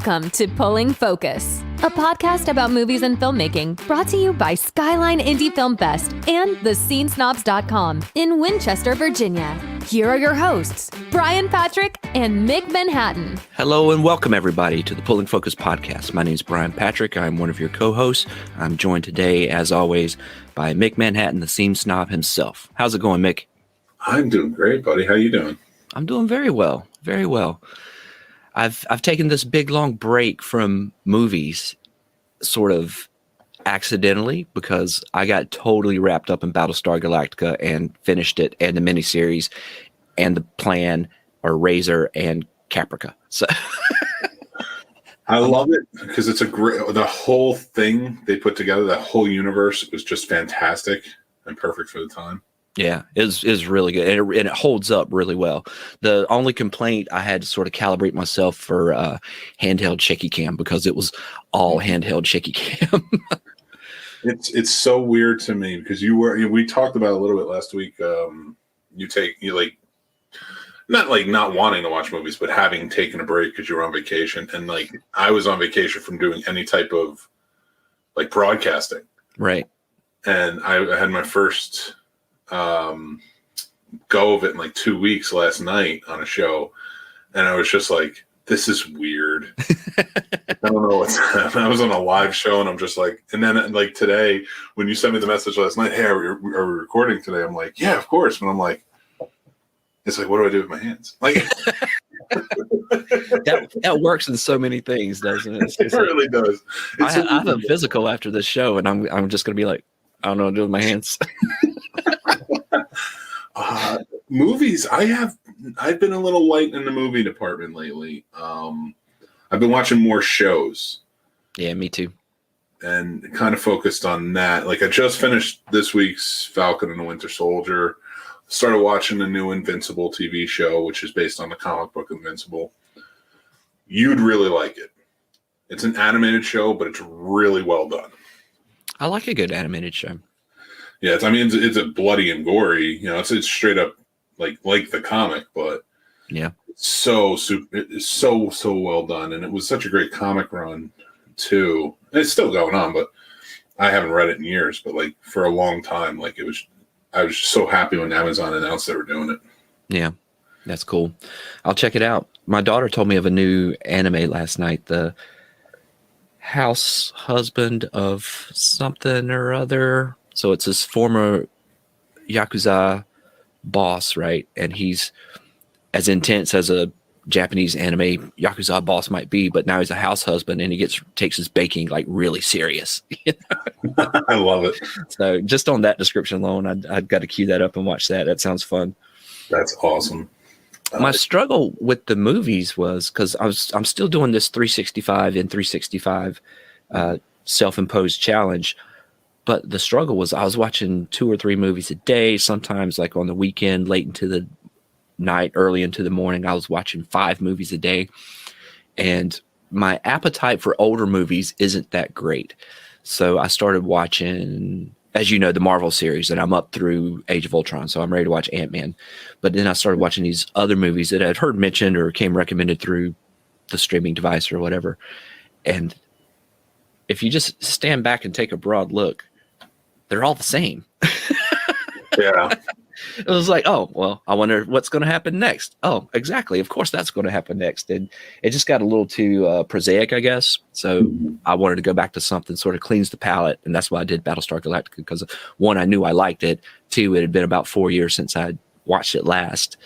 Welcome to Pulling Focus, a podcast about movies and filmmaking brought to you by Skyline Indie Film Fest and thescenesnobs.com in Winchester, Virginia. Here are your hosts, Brian Patrick and Mick Manhattan. Hello and welcome everybody to the Pulling Focus podcast. My name is Brian Patrick. I'm one of your co-hosts. I'm joined today, as always, by Mick Manhattan, the scene snob himself. How's it going, Mick? I'm doing great, buddy. How you doing? I'm doing very well, very well. I've taken this big long break from movies sort of accidentally because I got totally wrapped up in Battlestar Galactica and finished it, and the miniseries and the plan or Razor and Caprica. So I love it because it's the whole thing they put together, that whole universe was just fantastic and perfect for the time. Yeah, is really good, and it holds up really well. The only complaint I had to sort of calibrate myself for handheld shaky cam because it was all handheld shaky cam. It's so weird to me because we talked about it a little bit last week. Not wanting to watch movies, but having taken a break because you were on vacation, and like I was on vacation from doing any type of like broadcasting, right? And I had my first go of it in like 2 weeks last night on a show, and I was just like, this is weird. I don't know what's happening. I was on a live show and I'm just like, and then like today when you sent me the message last night, hey, are we recording today? I'm like, yeah, of course. But I'm like, it's like, what do I do with my hands? Like that works in so many things, doesn't it? It really does. I have a physical after this show, and I'm just gonna be like, I don't know what to do with my hands. Movies, I've been a little light in the movie department lately. I've been watching more shows. Yeah, me too. And kind of focused on that. Like I just finished this week's Falcon and the Winter Soldier. Started watching the new Invincible TV show, which is based on the comic book Invincible. You'd really like it. It's an animated show, but it's really well done. I like a good animated show. Yeah, it's a bloody and gory. You know, it's straight up like the comic, but yeah, it's so well done, and it was such a great comic run too. And it's still going on, but I haven't read it in years. But like for a long time, like I was just so happy when Amazon announced they were doing it. Yeah, that's cool. I'll check it out. My daughter told me of a new anime last night, the House Husband of something or other. So it's his former Yakuza boss, right? And he's as intense as a Japanese anime Yakuza boss might be, but now he's a house husband and he takes his baking like really serious. I love it. So just on that description alone, I'd got to cue that up and watch that. That sounds fun. That's awesome. My struggle with the movies was because I'm still doing this 365 and 365 self-imposed challenge. But the struggle was I was watching 2 or 3 movies a day, sometimes like on the weekend, late into the night, early into the morning. I was watching 5 movies a day. And my appetite for older movies isn't that great. So I started watching, as you know, the Marvel series, and I'm up through Age of Ultron. So I'm ready to watch Ant-Man. But then I started watching these other movies that I'd heard mentioned or came recommended through the streaming device or whatever. And if you just stand back and take a broad look, they're all the same. Yeah. It was like, oh, well, I wonder what's going to happen next. Oh, exactly. Of course, that's going to happen next. And it just got a little too prosaic, I guess. So I wanted to go back to something sort of cleans the palate. And that's why I did Battlestar Galactica, because 1, I knew I liked it. 2, it had been about 4 years since I watched it last.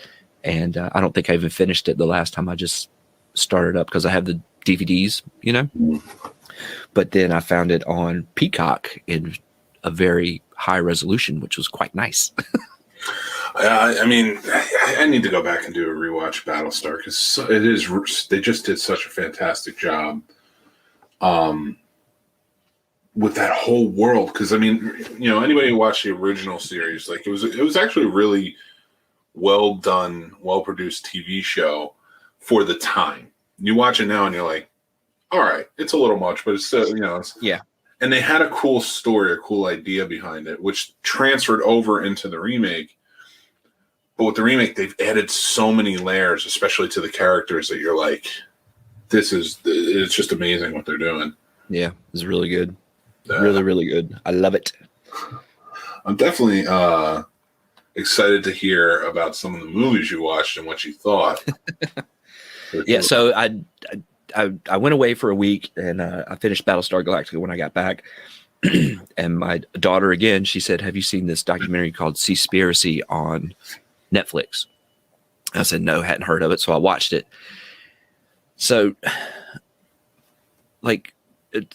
And I don't think I even finished it the last time. I just started up because I have the DVDs, you know. But then I found it on Peacock in a very high resolution, which was quite nice. I mean, I need to go back and do a rewatch Battlestar because they just did such a fantastic job with that whole world. Because I mean, you know, anybody who watched the original series, like it was actually a really well done, well produced TV show for the time. You watch it now and you're like, all right, it's a little much, but it's still, you know, yeah. And they had a cool story, a cool idea behind it, which transferred over into the remake. But with the remake, they've added so many layers, especially to the characters, that you're like, it's just amazing what they're doing. Yeah, it's really good. Really, really good. I love it. I'm definitely excited to hear about some of the movies you watched and what you thought. Yeah, so I went away for a week, and I finished Battlestar Galactica when I got back. And my daughter, again, she said, have you seen this documentary called Seaspiracy on Netflix? I said, no, hadn't heard of it. So I watched it. So, like,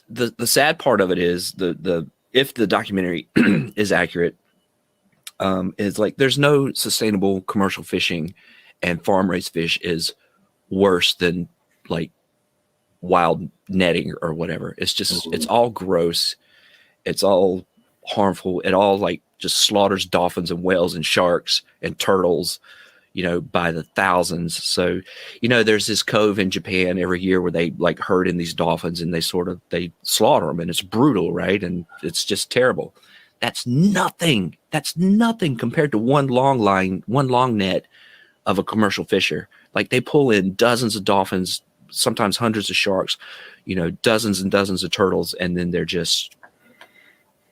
the sad part of it is if the documentary is accurate, is like there's no sustainable commercial fishing, and farm raised fish is worse than like wild netting or whatever. It's just it's all gross. It's all harmful. It all like just slaughters dolphins and whales and sharks and turtles, by the thousands. So, there's this cove in Japan every year where they like herd in these dolphins and they slaughter them, and it's brutal, right? And it's just terrible. That's nothing. That's nothing compared to one long net of a commercial fisher. Like they pull in dozens of dolphins, sometimes hundreds of sharks, dozens and dozens of turtles, and then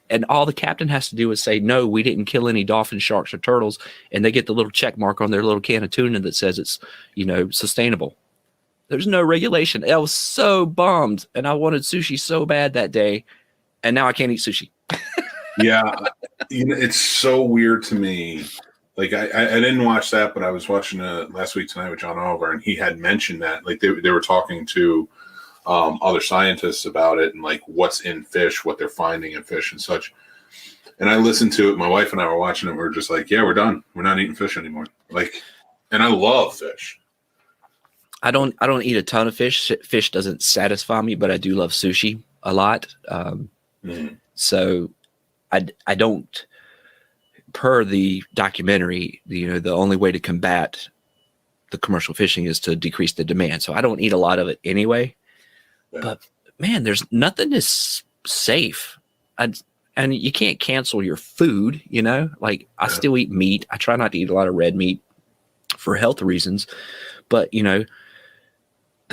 and all the captain has to do is say, no, we didn't kill any dolphins, sharks, or turtles. And they get the little check mark on their little can of tuna that says it's, sustainable. There's no regulation. I was so bummed. And I wanted sushi so bad that day. And now I can't eat sushi. Yeah. It's so weird to me. Like I didn't watch that, but I was watching Last Week Tonight with John Oliver, and he had mentioned that like they were talking to other scientists about it and like what's in fish, what they're finding in fish and such. And I listened to it. My wife and I were watching it. We were just like, yeah, we're done. We're not eating fish anymore. Like, and I love fish. I don't eat a ton of fish. Fish doesn't satisfy me, but I do love sushi a lot. So I don't, per the documentary, the only way to combat the commercial fishing is to decrease the demand. So I don't eat a lot of it anyway. Yeah. But man, there's nothing is safe. And you can't cancel your food, like I still eat meat. I try not to eat a lot of red meat for health reasons, but the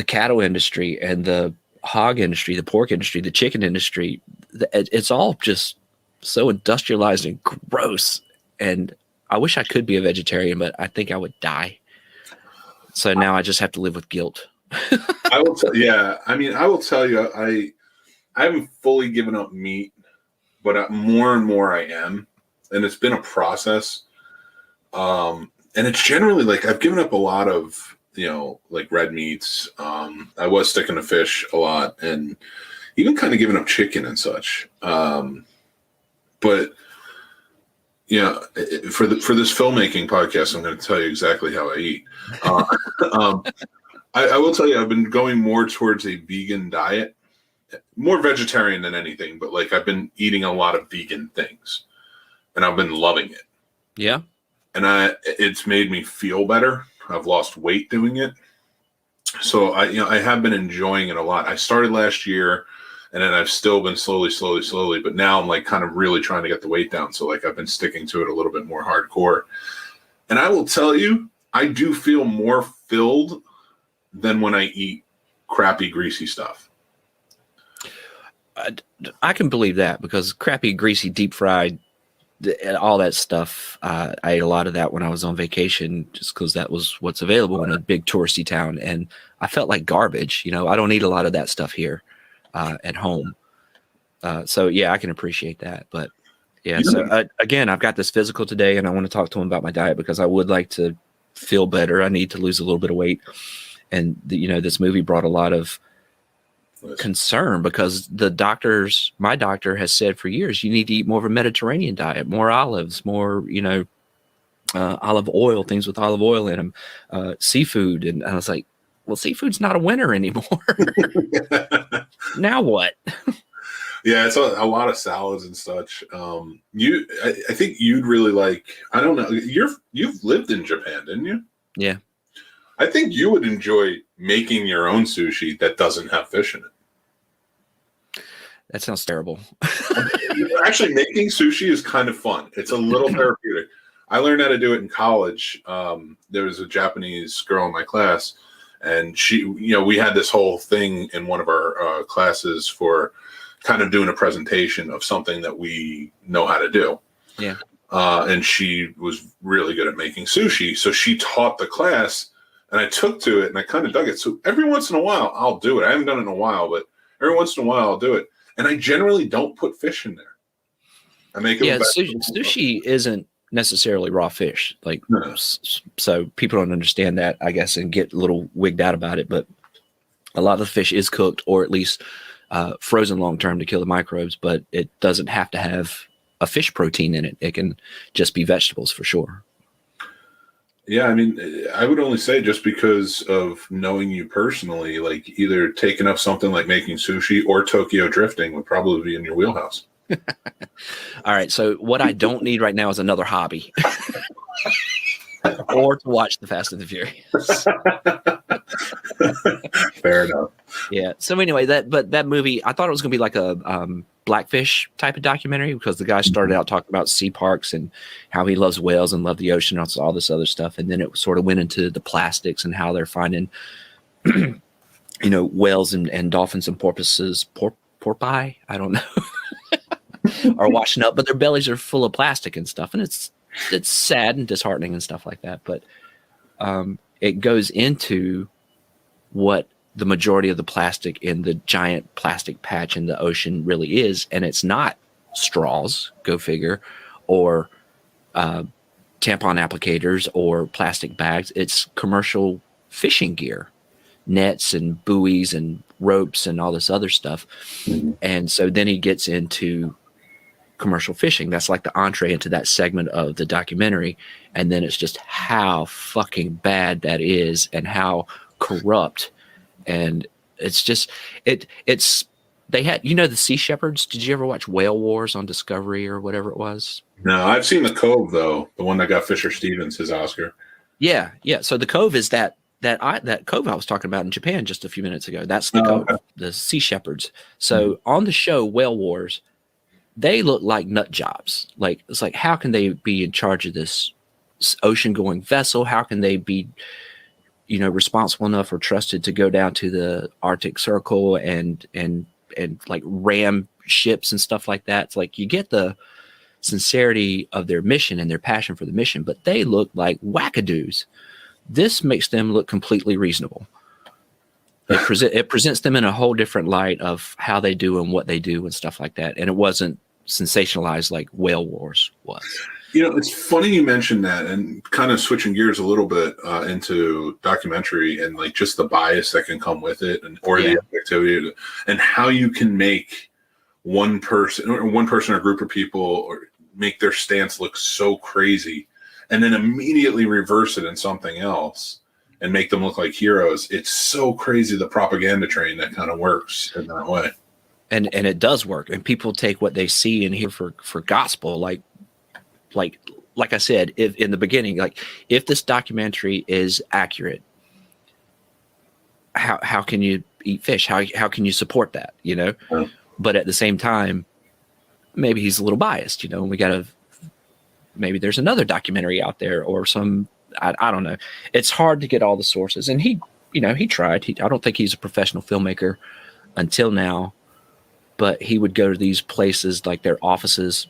cattle industry and the hog industry, the pork industry, the chicken industry, it's all just so industrialized and gross. And I wish I could be a vegetarian, but I think I would die. So now I just have to live with guilt. I will tell you, I haven't fully given up meat, but more and more I am, and it's been a process. And it's generally like I've given up a lot of like red meats. I was sticking to fish a lot, and even kind of giving up chicken and such. But yeah, for this filmmaking podcast, I'm going to tell you exactly how I eat. I will tell you, I've been going more towards a vegan diet, more vegetarian than anything, but like I've been eating a lot of vegan things, and I've been loving it. Yeah. And it's made me feel better. I've lost weight doing it. So I have been enjoying it a lot. I started last year, and then I've still been slowly, but now I'm like kind of really trying to get the weight down. So like I've been sticking to it a little bit more hardcore. And I will tell you, I do feel more filled than when I eat crappy, greasy stuff. I can believe that, because crappy, greasy, deep fried, all that stuff. I ate a lot of that when I was on vacation, just because that was what's available in a big touristy town. And I felt like garbage. I don't eat a lot of that stuff here at home. So yeah, I can appreciate that. But yeah, so again, I've got this physical today, and I want to talk to him about my diet, because I would like to feel better. I need to lose a little bit of weight. And this movie brought a lot of concern, because my doctor has said for years, you need to eat more of a Mediterranean diet, more olives, more, olive oil, things with olive oil in them, seafood. And I was like, well, seafood's not a winner anymore. Now what? Yeah, it's a lot of salads and such. I think you'd really like, I don't know, you've lived in Japan, didn't you? Yeah. I think you would enjoy making your own sushi that doesn't have fish in it. That sounds terrible. Actually, making sushi is kind of fun. It's a little therapeutic. I learned how to do it in college. There was a Japanese girl in my class, And she, we had this whole thing in one of our classes for kind of doing a presentation of something that we know how to do. Yeah. And she was really good at making sushi. So she taught the class, and I took to it and I kind of dug it. So every once in a while, I'll do it. I haven't done it in a while, but every once in a while, I'll do it. And I generally don't put fish in there. I make it. Yeah, sushi isn't necessarily raw fish. Like, no. So people don't understand that, I guess, and get a little wigged out about it. But a lot of the fish is cooked, or at least frozen long term to kill the microbes. But it doesn't have to have a fish protein in it. It can just be vegetables for sure. Yeah, I mean, I would only say just because of knowing you personally, like either taking up something like making sushi or Tokyo drifting would probably be in your wheelhouse. All right. So what I don't need right now is another hobby or to watch the Fast and the Furious. Fair enough. Yeah. So anyway, that movie, I thought it was going to be like a Blackfish type of documentary, because the guy started out talking about sea parks and how he loves whales and loved the ocean and all this other stuff. And then it sort of went into the plastics and how they're finding, whales and dolphins and porpoises, porpoise, I don't know, are washing up, but their bellies are full of plastic and stuff. And it's sad and disheartening and stuff like that. But it goes into what the majority of the plastic in the giant plastic patch in the ocean really is. And it's not straws, go figure, or tampon applicators or plastic bags. It's commercial fishing gear, nets and buoys and ropes and all this other stuff. And so then he gets into commercial fishing. That's like the entree into that segment of the documentary. And then it's just how fucking bad that is and how corrupt. And it's just, they had, the Sea Shepherds. Did you ever watch Whale Wars on Discovery or whatever it was? No, I've seen The Cove, though. The one that got Fisher Stevens his Oscar. Yeah. Yeah. So The Cove is that Cove I was talking about in Japan just a few minutes ago. That's the Cove, okay. The Sea Shepherds. So on the show Whale Wars, they look like nut jobs. Like, it's like, how can they be in charge of this ocean going vessel? How can they be, responsible enough or trusted to go down to the Arctic Circle and like ram ships and stuff like that? It's like, you get the sincerity of their mission and their passion for the mission, but they look like wackadoos. This makes them look completely reasonable. It presents them in a whole different light of how they do and what they do and stuff like that. And it wasn't sensationalized like Whale Wars was. It's funny you mentioned that, and kind of switching gears a little bit into documentary and like just the bias that can come with it, or the activity, and how you can make one person or group of people or make their stance look so crazy, and then immediately reverse it in something else and make them look like heroes. It's so crazy, the propaganda train that kind of works in that way. And it does work, and people take what they see and hear for gospel. Like I said, if in the beginning, like if this documentary is accurate, how can you eat fish? How can you support that? But at the same time, maybe he's a little biased. And maybe there's another documentary out there or some. I don't know. It's hard to get all the sources, and he tried. I don't think he's a professional filmmaker until now, but he would go to these places like their offices,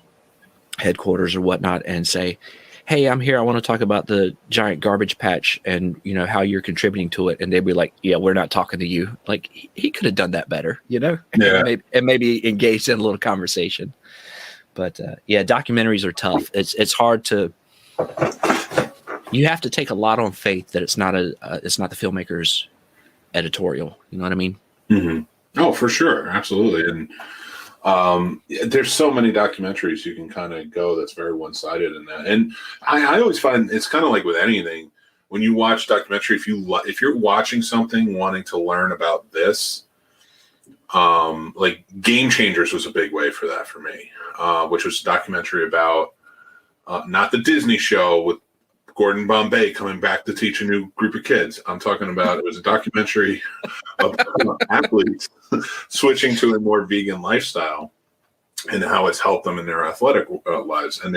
headquarters or whatnot, and say, "Hey, I'm here. I want to talk about the giant garbage patch and how you're contributing to it." And they'd be like, "Yeah, we're not talking to you." Like he could have done that better, Yeah. and maybe engaged in a little conversation. But documentaries are tough. It's hard to. You have to take a lot on faith that it's not the filmmaker's editorial. You know what I mean? Mm-hmm. Oh, for sure, absolutely. And there's so many documentaries you can kind of go that's very one-sided in that. And I always find it's kind of like with anything, when you watch documentary, if you're watching something wanting to learn about this, like Game Changers was a big way for that for me, which was a documentary about not the Disney show with Gordon Bombay coming back to teach a new group of kids. I'm talking about, it was a documentary of athletes switching to a more vegan lifestyle and how it's helped them in their athletic lives. And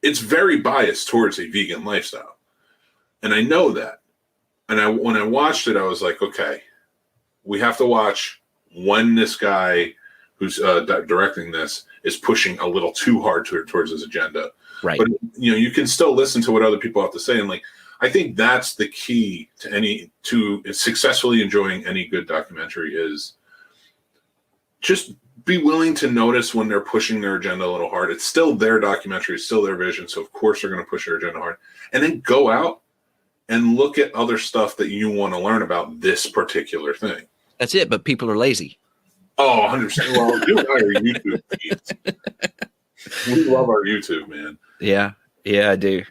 it's very biased towards a vegan lifestyle. And I know that, And when I watched it, I was like, okay, we have to watch when this guy who's directing this is pushing a little too hard towards his agenda. Right. But you can still listen to what other people have to say, and like I think that's the key to successfully enjoying any good documentary is just be willing to notice when they're pushing their agenda a little hard. It's still their documentary, it's still their vision, so of course they're going to push their agenda hard. And then go out and look at other stuff that you want to learn about this particular thing. That's it, but people are lazy. Oh, 100%. Well, you and I are YouTube feeds. We love our YouTube, man. Yeah, I do.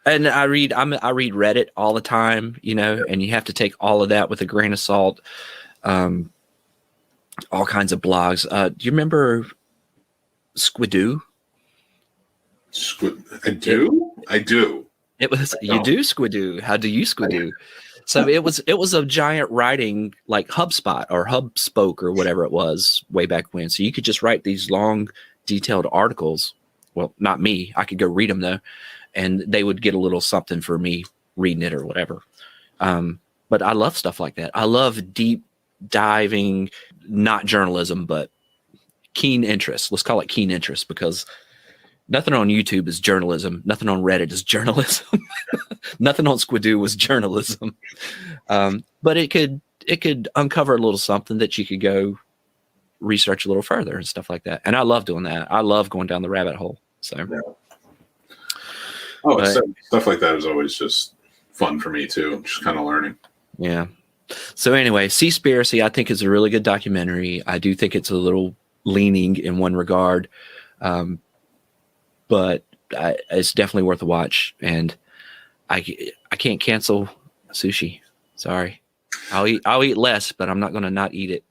And I read Reddit all the time, and you have to take all of that with a grain of salt. All kinds of blogs. Do you remember Squidoo? I do. It was you do Squidoo. How do you Squidoo? So it was a giant writing like HubSpot or HubSpoke or whatever it was way back when. So you could just write these long, detailed articles. Well, not me. I could go read them though, and they would get a little something for me reading it or whatever. But I love stuff like that. I love deep diving, not journalism, but keen interest. Let's call it keen interest because nothing on YouTube is journalism. Nothing on Reddit is journalism. Nothing on Squidoo was journalism. But it could uncover a little something that you could go research a little further and stuff like that. And I love doing that. I love going down the rabbit hole. So, stuff like that is always just fun for me too. Just kind of learning. Yeah. So anyway, Seaspiracy, I think is a really good documentary. I do think it's a little leaning in one regard, but it's definitely worth a watch. And I can't cancel sushi. Sorry, I'll eat less, but I'm not going to not eat it.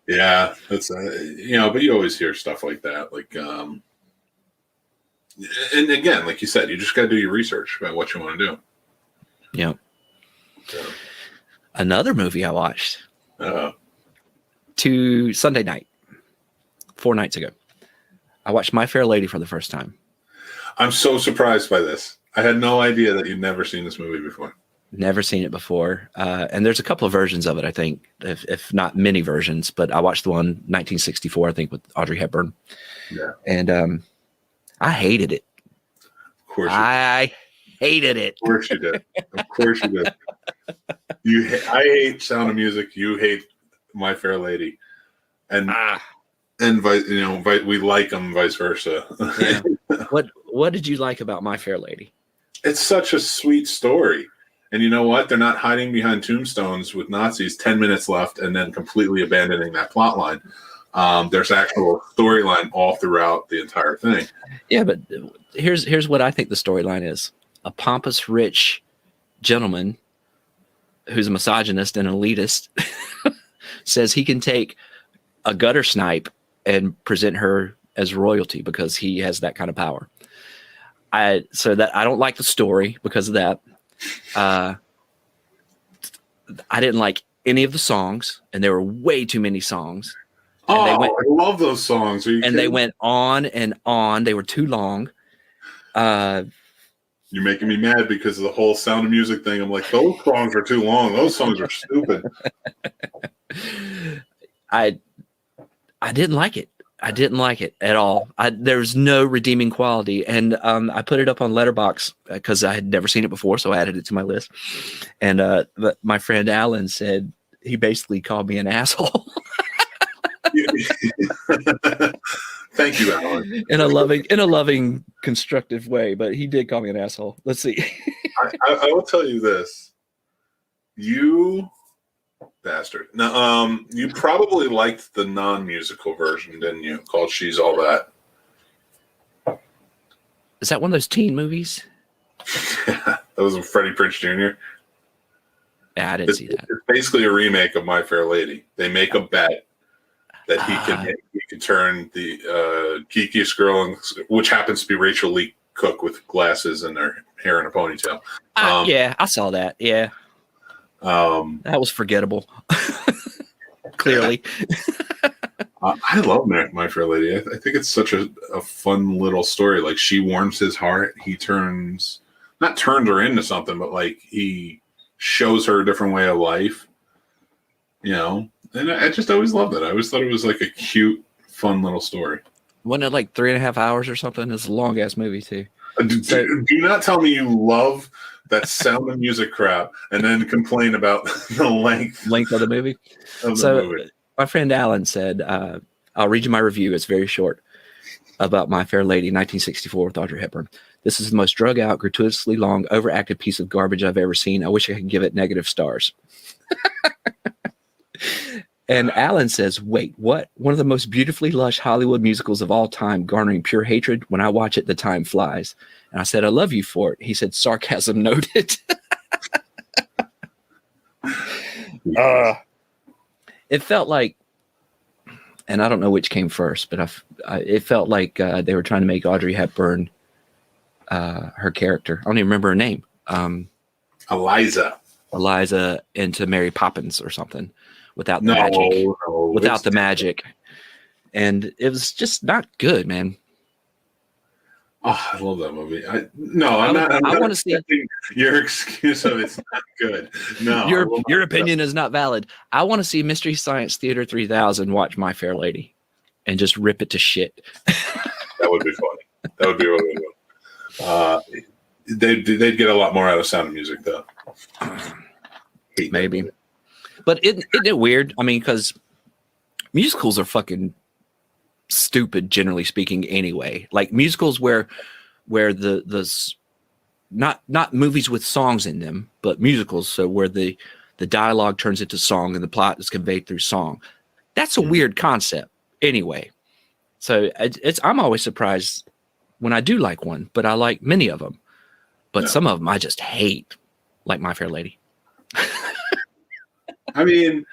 Yeah, that's but you always hear stuff like that, like and again, like you said, you just got to do your research about what you want to do. Yeah. So. Another movie I watched Sunday night, 4 nights ago. I watched My Fair Lady for the first time. I'm so surprised by this. I had no idea that you'd never seen this movie before. Never seen it before. And there's a couple of versions of it, I think, if not many versions. But I watched the one 1964, I think, with Audrey Hepburn. Yeah. And I hated it. Of course I hated it. Of course you did. Of course you did. I hate Sound of Music. You hate My Fair Lady. And we like them vice versa. Yeah. What did you like about My Fair Lady? It's such a sweet story. And you know what? They're not hiding behind tombstones with Nazis 10 minutes left and then completely abandoning that plot line. There's actual storyline all throughout the entire thing. Yeah, but here's what I think the storyline is. A pompous, rich gentleman who's a misogynist and elitist says he can take a gutter snipe and present her as royalty because he has that kind of power. I don't like the story because of that. I didn't like any of the songs, and there were way too many songs. I love those songs. They went on and on. They were too long. You're making me mad because of the whole Sound of Music thing. I'm like, those songs are too long. Those songs are stupid. I didn't like it. I didn't like it at all. There's no redeeming quality. And I put it up on Letterboxd because I had never seen it before, so I added it to my list. And my friend Alan said he basically called me an asshole. Thank you, Alan. In a loving, constructive way, but he did call me an asshole. Let's see. I will tell you this. You bastard. Now, you probably liked the non-musical version, didn't you? Called She's All That. Is that one of those teen movies? Yeah, that was with Freddie Prinze Jr. Yeah, I didn't see that. It's basically a remake of My Fair Lady. They make a bet that he can turn the geekiest girl, which happens to be Rachel Lee Cook with glasses and her hair in a ponytail. Yeah, I saw that. Yeah. That was forgettable. Clearly. I love My Fair Lady. I think it's such a fun little story. Like, she warms his heart. He not turns her into something, but like he shows her a different way of life, you know. And I just always loved it. I always thought it was like a cute, fun little story. Wasn't it like 3.5 hours or something? It's a long ass movie too. Do not tell me you love that Sound of Music crap and then complain about the length of the movie. My friend Alan said, I'll read you my review. It's very short, about My Fair Lady, 1964 with Audrey Hepburn. This is the most drug out, gratuitously long, overacted piece of garbage I've ever seen. I wish I could give it negative stars. And Alan says, wait, what? One of the most beautifully lush Hollywood musicals of all time, garnering pure hatred. When I watch it, the time flies. And I said, I love you for it. He said, sarcasm noted. It felt like, and I don't know which came first, but it felt like they were trying to make Audrey Hepburn her character. I don't even remember her name. Eliza into Mary Poppins or something without the magic. And it was just not good, man. Oh, I love that movie. I want to see your excuse of it's not good. No, your opinion is not valid. I want to see Mystery Science Theater 3000 watch My Fair Lady and just rip it to shit. That would be funny. That would be really good. They'd get a lot more out of Sound of Music though. Maybe. But isn't it weird? I mean, because musicals are fucking stupid, generally speaking, anyway. Like musicals where the not movies with songs in them, but musicals, so where the dialogue turns into song and the plot is conveyed through song. That's a weird concept anyway. So I'm always surprised when I do like one, but I like many of them. But some of them I just hate, like My Fair Lady. I mean,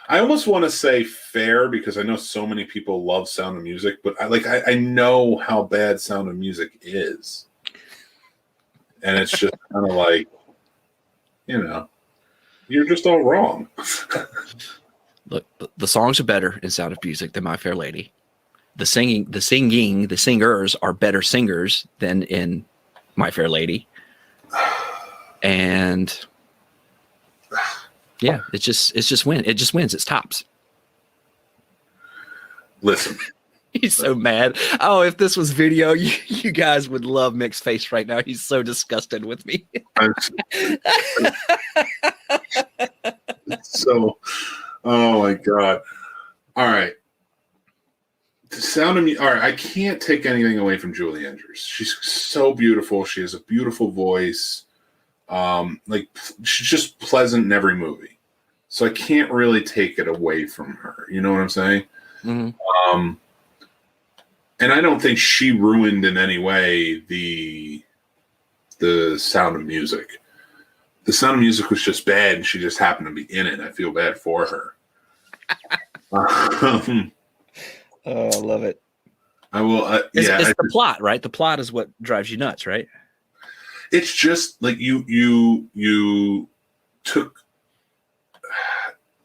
I almost want to say fair because I know so many people love Sound of Music, but I know how bad Sound of Music is. And it's just kind of like, you know, you're just all wrong. Look, the songs are better in Sound of Music than My Fair Lady. The singers are better singers than in My Fair Lady. And yeah, it just wins. It's tops. Listen. He's so mad. Oh, if this was video, you guys would love Mick's face right now. He's so disgusted with me. So, oh my God. All right. The Sound of Me. All right. I can't take anything away from Julie Andrews. She's so beautiful. She has a beautiful voice. She's just pleasant in every movie. So I can't really take it away from her. You know what I'm saying? Mm-hmm. And I don't think she ruined in any way the Sound of Music. The Sound of Music was just bad, and she just happened to be in it. I feel bad for her. Oh, I love it. I will. It's the plot, right? The plot is what drives you nuts, right? It's just like you took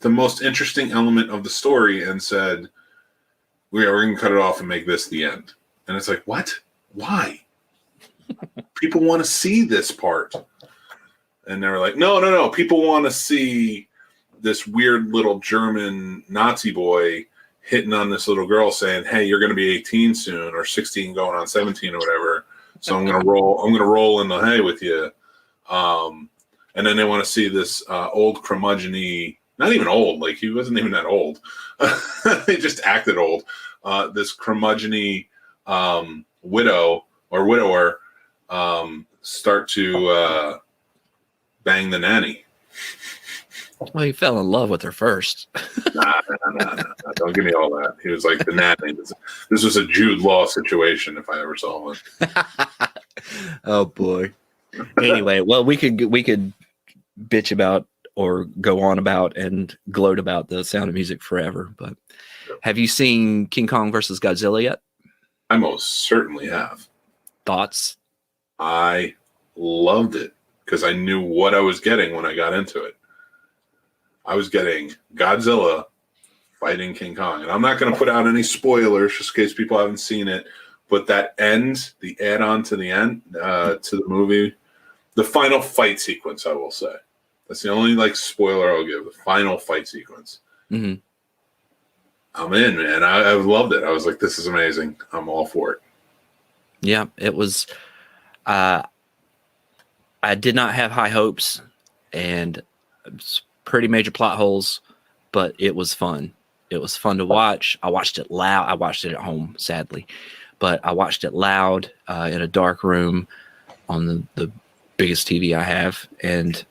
the most interesting element of the story and said, we're going to cut it off and make this the end. And it's like, what? Why? People want to see this part. And they were like, no. People want to see this weird little German Nazi boy hitting on this little girl saying, hey, you're going to be 18 soon, or 16 going on 17 or whatever. So I'm going to roll in the hay with you. And then they want to see this old curmudgeon-y, not even old, like he wasn't even that old. He just acted old. This curmudgeon-y widow or widower start to bang the nanny. Well, he fell in love with her first. Nah. Don't give me all that. He was like the nanny. This was a Jude Law situation if I ever saw one. Oh boy. Anyway, well, we could bitch about or go on about and gloat about the Sound of Music forever. But have you seen King Kong versus Godzilla yet? I most certainly have. Thoughts? I loved it because I knew what I was getting when I got into it. I was getting Godzilla fighting King Kong. And I'm not going to put out any spoilers just in case people haven't seen it. But that end, the add-on to the end, to the movie, the final fight sequence, I will say. That's the only like spoiler I'll give. The final fight sequence. Mm-hmm. I'm in, man. I loved it. I was like, this is amazing. I'm all for it. Yeah, it was. I did not have high hopes, and it's pretty major plot holes, but it was fun. It was fun to watch. I watched it loud. I watched it at home, sadly, but I watched it loud in a dark room on the biggest TV I have, and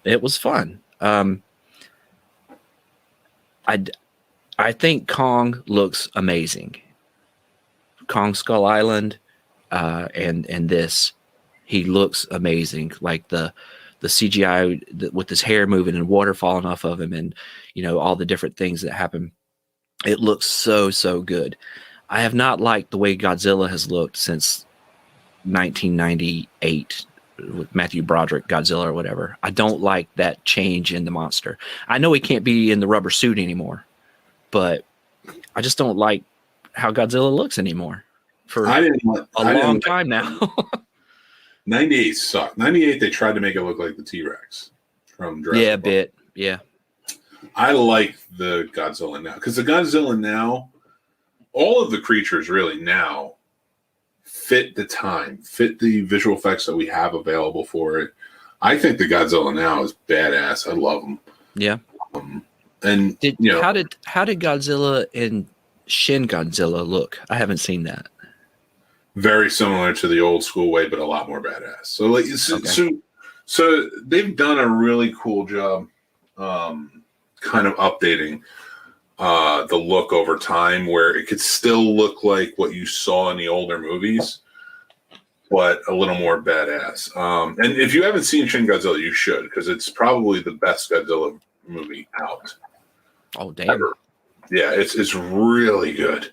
it was fun. I think Kong looks amazing. Kong Skull Island, and this, he looks amazing. Like the CGI with his hair moving and water falling off of him, and all the different things that happen. It looks so good. I have not liked the way Godzilla has looked since 1998 with Matthew Broderick Godzilla or whatever. I don't like that change in the monster. I know he can't be in the rubber suit anymore, but I just don't like how Godzilla looks anymore for a long time now. 98 sucked. 98, they tried to make it look like the T-Rex from Jurassic Park. Bit. Yeah. I like the Godzilla now, because the Godzilla now, all of the creatures really now fit the time, fit the visual effects that we have available for it. I think the Godzilla now is badass. I love him. Yeah. And how did Godzilla and Shin Godzilla look? I haven't seen that. Very similar to the old school way, but a lot more badass. So like, so they've done a really cool job, kind of updating the look over time, where it could still look like what you saw in the older movies, but a little more badass. And if you haven't seen Shin Godzilla, you should, because it's probably the best Godzilla movie out. Oh, damn. Ever. Yeah, it's really good.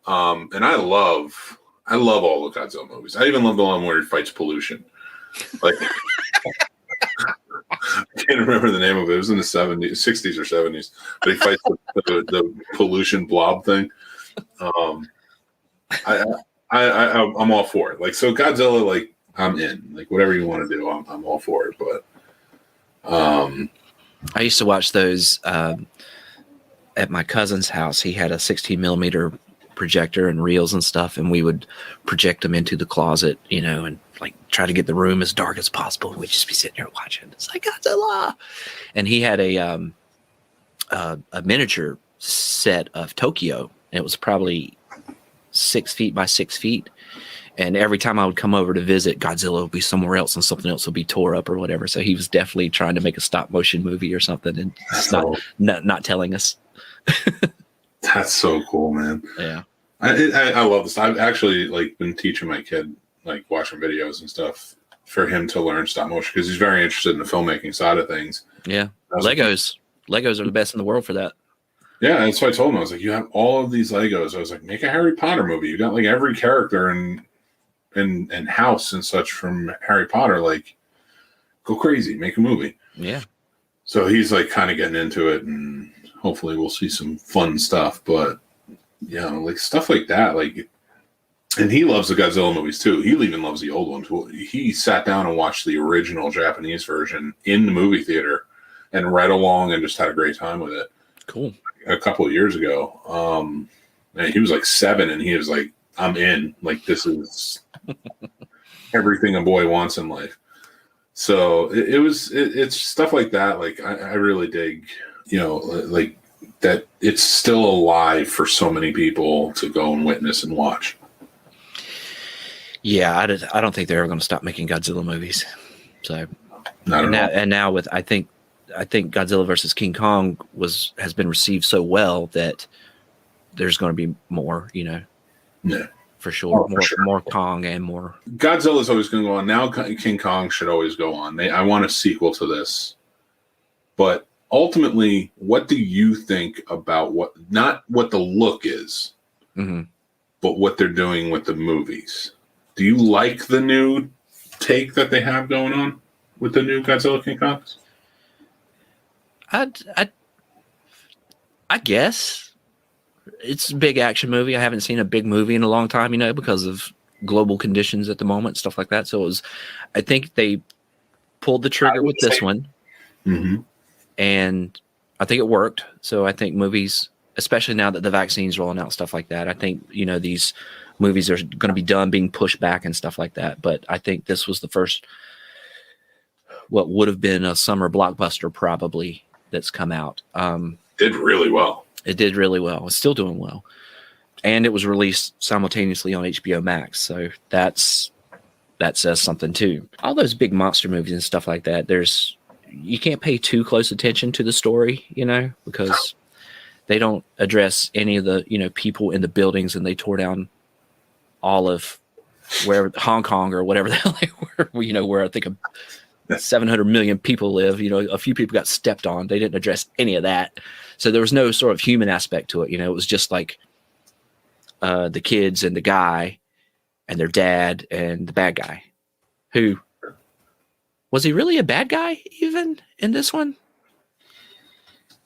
And I love all the Godzilla movies. I even love the one where he fights pollution. Like, I can't remember the name of it. It was in the 60s or 70s. But he fights the pollution blob thing. I'm all for it. Like, so Godzilla, like, I'm in. Like, whatever you want to do, I'm all for it. But I used to watch those at my cousin's house. He had a 16 millimeter projector and reels and stuff, and we would project them into the closet, and like try to get the room as dark as possible. We'd just be sitting here watching. It's like Godzilla, and he had a miniature set of Tokyo, and it was probably 6 feet by 6 feet. And every time I would come over to visit, Godzilla would be somewhere else and something else would be tore up or whatever. So he was definitely trying to make a stop motion movie or something, and just not telling us. That's so cool, man. Yeah. I love this. I've actually been teaching my kid, watching videos and stuff for him to learn stop motion, because he's very interested in the filmmaking side of things. Yeah. Legos are the best in the world for that. Yeah. That's what I told him. I was like, you have all of these Legos. I was like, make a Harry Potter movie. You got every character and house and such from Harry Potter. Go crazy, make a movie. Yeah. So he's kind of getting into it, and hopefully we'll see some fun stuff. But stuff like that, and he loves the Godzilla movies too. He even loves the old ones. He sat down and watched the original Japanese version in the movie theater and read along and just had a great time with it. Cool. A couple of years ago. And he was 7, and he was like, I'm in. This is everything a boy wants in life. So it's stuff like that. I really dig, that it's still alive for so many people to go and witness and watch. Yeah, I don't think they're ever going to stop making Godzilla movies. So, now with I think Godzilla versus King Kong has been received so well that there's going to be more. Yeah, for sure. More Kong and more. Godzilla's always going to go on. Now King Kong should always go on. I want a sequel to this, but ultimately, what do you think about not what the look is, mm-hmm. but what they're doing with the movies? Do you like the new take that they have going on with the new Godzilla King Kongs? I guess it's a big action movie. I haven't seen a big movie in a long time, because of global conditions at the moment, stuff like that. So I think they pulled the trigger with this one. Mm-hmm. And I think it worked. So I think movies, especially now that the vaccine's rolling out, stuff like that, I think, these movies are going to be done being pushed back and stuff like that. But I think this was the first, what would have been a summer blockbuster probably, that's come out. Did really well. It did really well. It's still doing well. And it was released simultaneously on HBO Max. So that says something too. All those big monster movies and stuff like that, you can't pay too close attention to the story, because they don't address any of the, people in the buildings, and they tore down all of wherever, Hong Kong or whatever the hell they were, where I think 700 million people live. A few people got stepped on. They didn't address any of that. So there was no sort of human aspect to it. It was just like the kids and the guy and their dad and the bad guy. Who was he really a bad guy even in this one?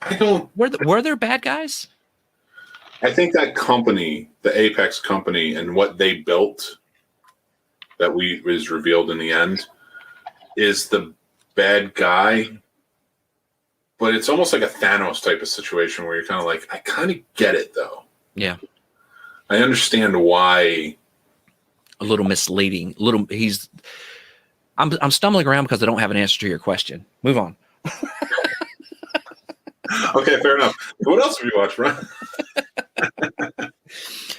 I don't. Were there bad guys? I think that company, the Apex company, and what they built that was revealed in the end is the bad guy. But it's almost like a Thanos type of situation where you're kind of like, I kind of get it though. Yeah. I understand why. A little misleading. I'm stumbling around because I don't have an answer to your question. Move on. Okay, fair enough. What else have you watched, Ron?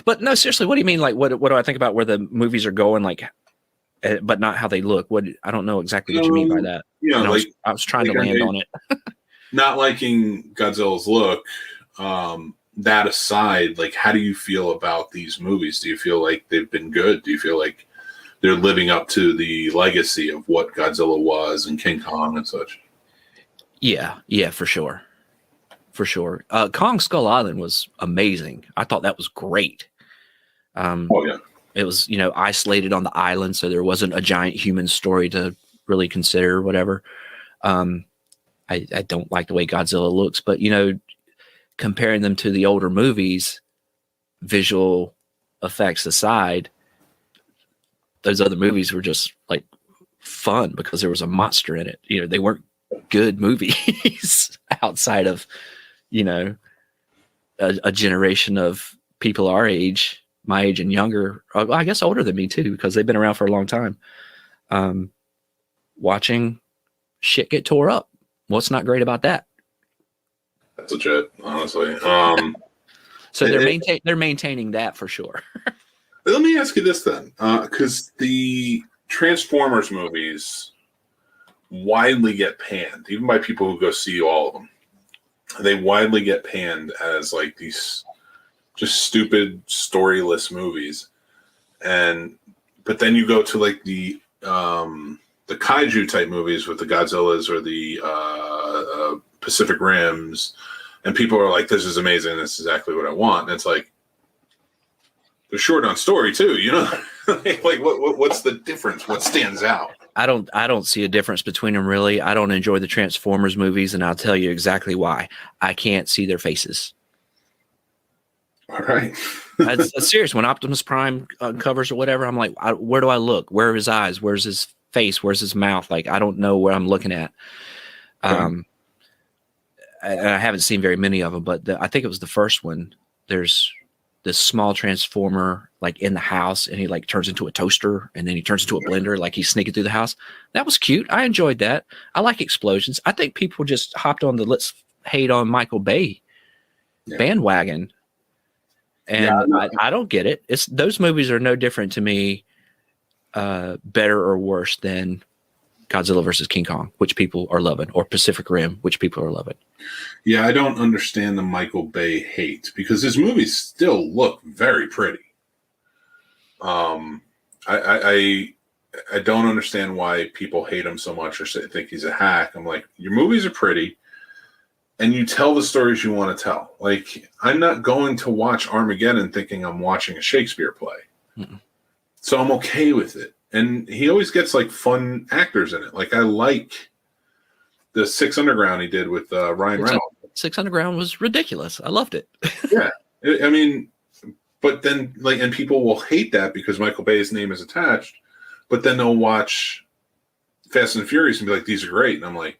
But no, seriously, what do you mean? Like, what do I think about where the movies are going? Like, but not how they look. I don't know exactly what you mean by that. I was trying to land on it. Not liking Godzilla's look. That aside, like, how do you feel about these movies? Do you feel like they've been good? Do you feel like they're living up to the legacy of what Godzilla was and King Kong and such? Yeah, for sure. For sure. Kong Skull Island was amazing. I thought that was great. It was, isolated on the island, so there wasn't a giant human story to really consider or whatever. I don't like the way Godzilla looks, but, comparing them to the older movies, visual effects aside, those other movies were just like fun because there was a monster in it. They weren't good movies outside of, a generation of people our age, my age and younger, I guess older than me too, because they've been around for a long time. Watching shit get tore up. What's not great about that? That's legit, honestly. So they're maintaining that for sure. Let me ask you this then, because the Transformers movies widely get panned, even by people who go see all of them. They widely get panned as like these just stupid, storyless movies, but then you go to like the kaiju type movies with the Godzillas or the Pacific Rims, and people are like, "This is amazing. This is exactly what I want." And it's like they're short on story too, like what's the difference? What stands out? I don't see a difference between them really. I don't enjoy the Transformers movies, and I'll tell you exactly why. I can't see their faces. All right. That's serious. When Optimus Prime covers or whatever, I'm like, where do I look? Where are his eyes? Where's his face? Where's his mouth? Like, I don't know where I'm looking at. And I haven't seen very many of them, but I think it was the first one. There's this small transformer like in the house, and he like turns into a toaster, and then he turns into a blender, like he's sneaking through the house. That was cute. I enjoyed that. I like explosions. I think people just hopped on the let's hate on Michael Bay bandwagon. And I don't get it. Those movies are no different to me, better or worse than Godzilla versus King Kong, which people are loving, or Pacific Rim, which people are loving. Yeah, I don't understand the Michael Bay hate because his movies still look very pretty. I don't understand why people hate him so much or think he's a hack. I'm like, your movies are pretty, and you tell the stories you want to tell. Like, I'm not going to watch Armageddon thinking I'm watching a Shakespeare play. Mm-mm. So I'm okay with it. And he always gets like fun actors in it. Like I like the Six Underground he did with Ryan Reynolds. Six Underground was ridiculous. I loved it. Yeah. I mean, but then like, and people will hate that because Michael Bay's name is attached, but then they'll watch Fast and Furious and be like, these are great. And I'm like,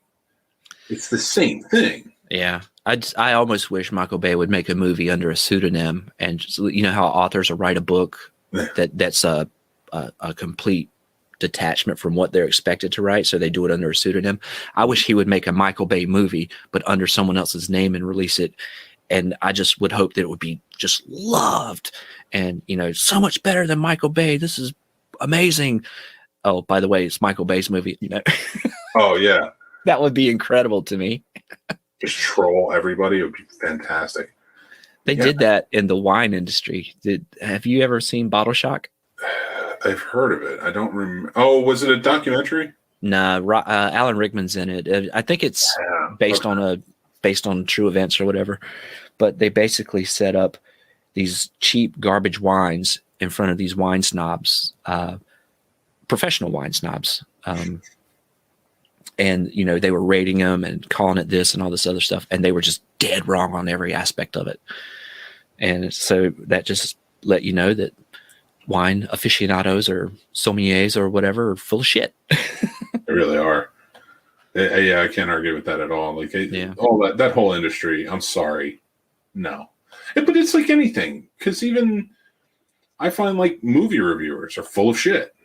It's the same thing. Yeah. I almost wish Michael Bay would make a movie under a pseudonym, and just, you know how authors will write a book that's a complete detachment from what they're expected to write, so they do it under a pseudonym. I wish he would make a Michael Bay movie, but under someone else's name and release it. And I just would hope that it would be just loved and, you know, so much better than Michael Bay. This is amazing. Oh, by the way, it's Michael Bay's movie. You know, Oh yeah, that would be incredible to me. just troll everybody. It would be fantastic. They did that in the wine industry. Have you ever seen Bottle Shock? I've heard of it. I don't remember. Oh, was it a documentary? Nah, Alan Rickman's in it. I think it's based on true events or whatever. But they basically set up these cheap garbage wines in front of these wine snobs, professional wine snobs. And, you know, they were rating them and calling it this and all this other stuff. And they were just dead wrong on every aspect of it. And so that just let you know that wine aficionados or sommeliers or whatever are full of shit. They really are. Yeah, I can't argue with that at all. Like, all that whole industry, I'm sorry. No. But it's like anything. Because even I find like movie reviewers are full of shit.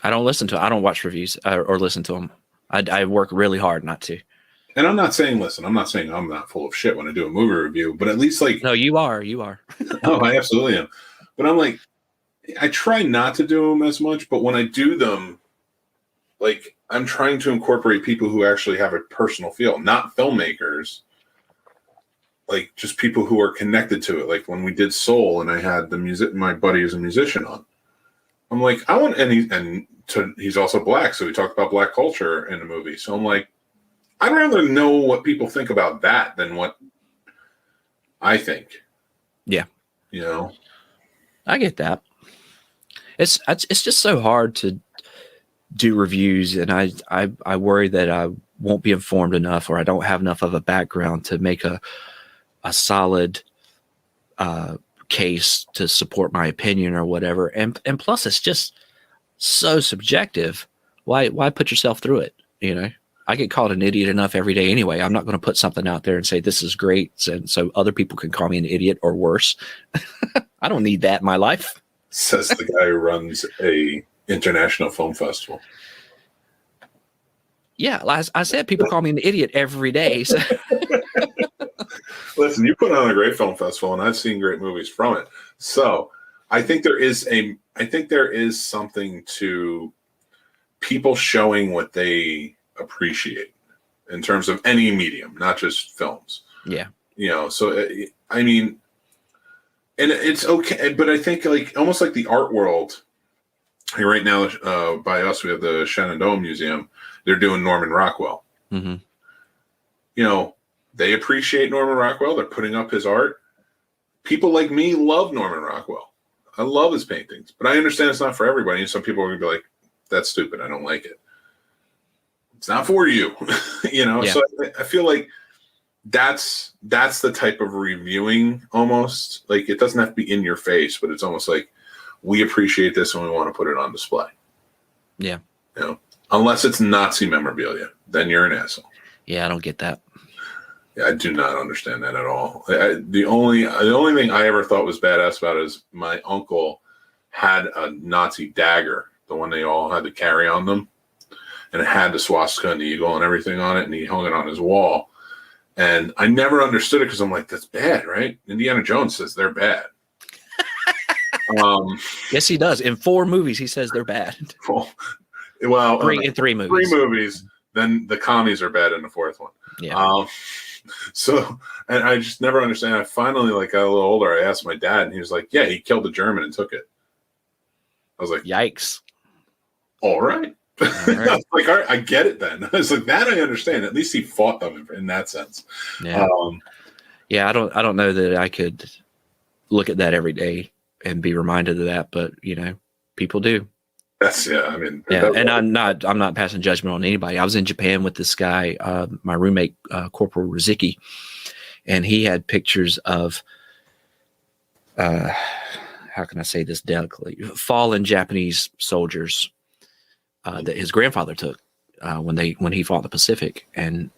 I don't watch reviews or listen to them. I work really hard not to. And I'm not saying I'm not full of shit when I do a movie review, but at least like. No, you are. Oh, I absolutely am. But I'm like, I try not to do them as much, but when I do them, like, I'm trying to incorporate people who actually have a personal feel, not filmmakers, like just people who are connected to it. Like when we did Soul and I had my buddy is a musician on, I'm like, I want, he's also black. So we talked about black culture in the movie. So I'm like, I'd rather know what people think about that than what I think. Yeah. You know, I get that. It's just so hard to do reviews, and I worry that I won't be informed enough, or I don't have enough of a background to make a solid case to support my opinion or whatever. And plus, it's just so subjective. Why put yourself through it? You know, I get called an idiot enough every day anyway. I'm not going to put something out there and say this is great, and so other people can call me an idiot or worse. I don't need that in my life. Says the guy who runs a international film festival. Yeah, I said people call me an idiot every day. So. Listen, you put on a great film festival, and I've seen great movies from it. So I think there is something to people showing what they appreciate in terms of any medium, not just films. Yeah. You know, so I mean, and it's okay, but I think like almost like the art world. Like right now, by us, we have the Shenandoah Museum. They're doing Norman Rockwell. Mm-hmm. You know, they appreciate Norman Rockwell. They're putting up his art. People like me love Norman Rockwell. I love his paintings, but I understand it's not for everybody. And some people are going to be like, that's stupid. I don't like it. It's not for you. You know, yeah. So I feel like that's the type of reviewing almost. Like it doesn't have to be in your face, but it's almost like we appreciate this and we want to put it on display. Yeah. You know, unless it's Nazi memorabilia, then you're an asshole. Yeah, I don't get that. Yeah, I do not understand that at all. The only thing I ever thought was badass about it is my uncle had a Nazi dagger, the one they all had to carry on them, and it had the swastika and the eagle and everything on it, and he hung it on his wall. And I never understood it because I'm like, that's bad, right? Indiana Jones says they're bad. Yes, he does. In 4 movies, he says they're bad. Well, 3 movies. 3 movies. Then the commies are bad in the 4th one. Yeah. So, and I just never understand. I finally got a little older. I asked my dad, and he was like, "Yeah, he killed a German and took it." I was like, "Yikes!" All right. I was like, all right, I get it then. I was like, that I understand. At least he fought them in that sense. Yeah. Yeah. I don't know that I could look at that every day and be reminded of that, but you know, people do. I mean, yeah. And I'm not passing judgment on anybody. I was in Japan with this guy, my roommate, Corporal Riziki, and he had pictures of, how can I say this delicately, fallen Japanese soldiers that his grandfather took when he fought in the Pacific. And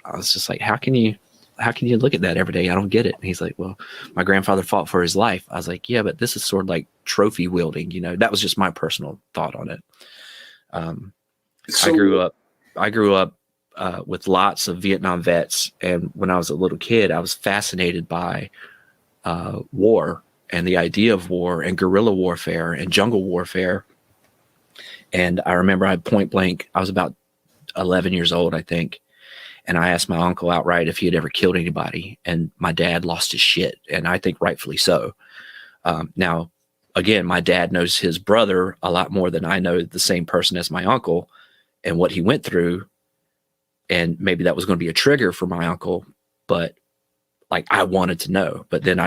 I was just like, how can you look at that every day? I don't get it. And he's like, well, my grandfather fought for his life. I was like, yeah, but this is sort of like trophy wielding, you know. That was just my personal thought on it. I grew up with lots of Vietnam vets, and when I was a little kid, I was fascinated by war and the idea of war and guerrilla warfare and jungle warfare. And I remember I point blank, I was about 11 years old, I think. And I asked my uncle outright if he had ever killed anybody. And my dad lost his shit. And I think rightfully so. Now, again, my dad knows his brother a lot more than I know the same person as my uncle and what he went through. And maybe that was going to be a trigger for my uncle, but like I wanted to know. But then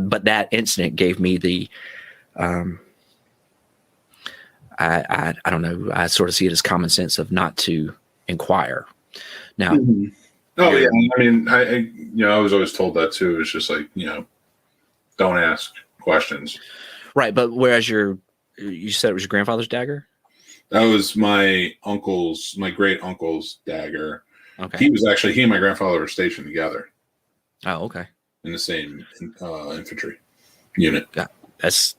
but that incident gave me the, I don't know. I sort of see it as common sense of not to inquire. Now, oh yeah, I mean, I was always told that too. It's just like, don't ask questions. Right, but whereas you said it was your grandfather's dagger. That was my great uncle's dagger. Okay, he and my grandfather were stationed together. Oh, okay. In the same infantry unit. That's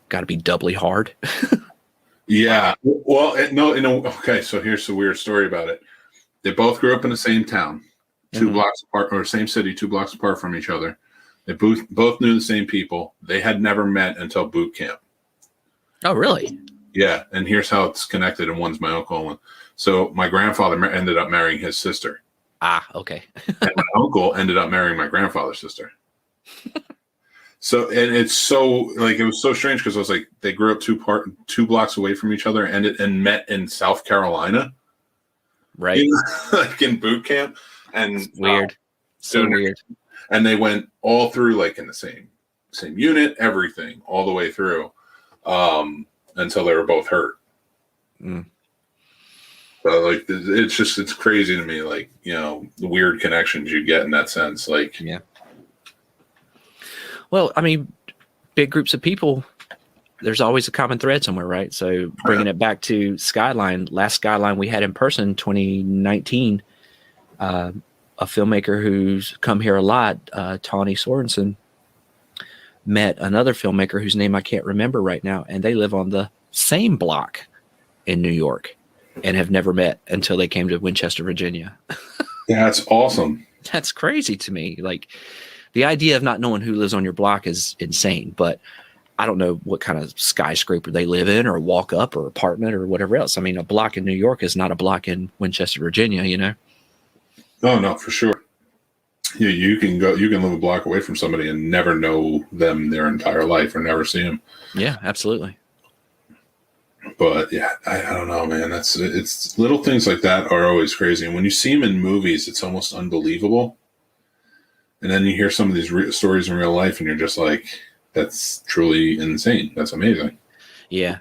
got to be doubly hard. Yeah. Well, okay. So here's the weird story about it. They both grew up in the same town, 2 blocks apart, or same city, 2 blocks apart from each other. They both knew the same people. They had never met until boot camp. Oh, really? Yeah. And here's how it's connected. And one's my uncle. So my grandfather ended up marrying his sister. Ah, okay. And my uncle ended up marrying my grandfather's sister. So, and it's so like, it was so strange because I was like, they grew up 2 blocks away from each other and met in South Carolina. Right. Like in boot camp. And weird. So weird. And they went all through like in the same unit, everything all the way through, until they were both hurt. So like, it's crazy to me. Like, the weird connections you get in that sense. Like, yeah. Well, I mean, big groups of people, there's always a common thread somewhere, right? So bringing it back to Skyline, last Skyline we had in person, 2019, a filmmaker who's come here a lot, Tawny Sorensen, met another filmmaker whose name I can't remember right now, and they live on the same block in New York and have never met until they came to Winchester, Virginia. That's awesome. That's crazy to me. Like, the idea of not knowing who lives on your block is insane, but I don't know what kind of skyscraper they live in or walk up or apartment or whatever else. I mean, a block in New York is not a block in Winchester, Virginia, Oh, no, for sure. Yeah, you can live a block away from somebody and never know them their entire life or never see them. Yeah, absolutely. But yeah, I don't know, man. It's little things like that are always crazy. And when you see them in movies, it's almost unbelievable. And then you hear some of these stories in real life and you're just like, that's truly insane. That's amazing. Yeah.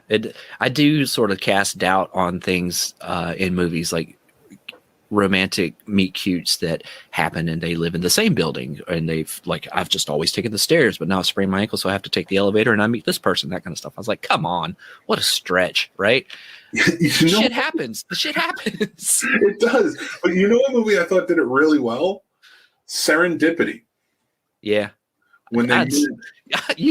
I do sort of cast doubt on things in movies, like romantic meet cutes that happen and they live in the same building and I've just always taken the stairs, but now I sprained my ankle, so I have to take the elevator and I meet this person, that kind of stuff. I was like, come on, what a stretch, right? Shit happens. The shit happens. It does. But you know what movie I thought did it really well? Serendipity. Yeah. When they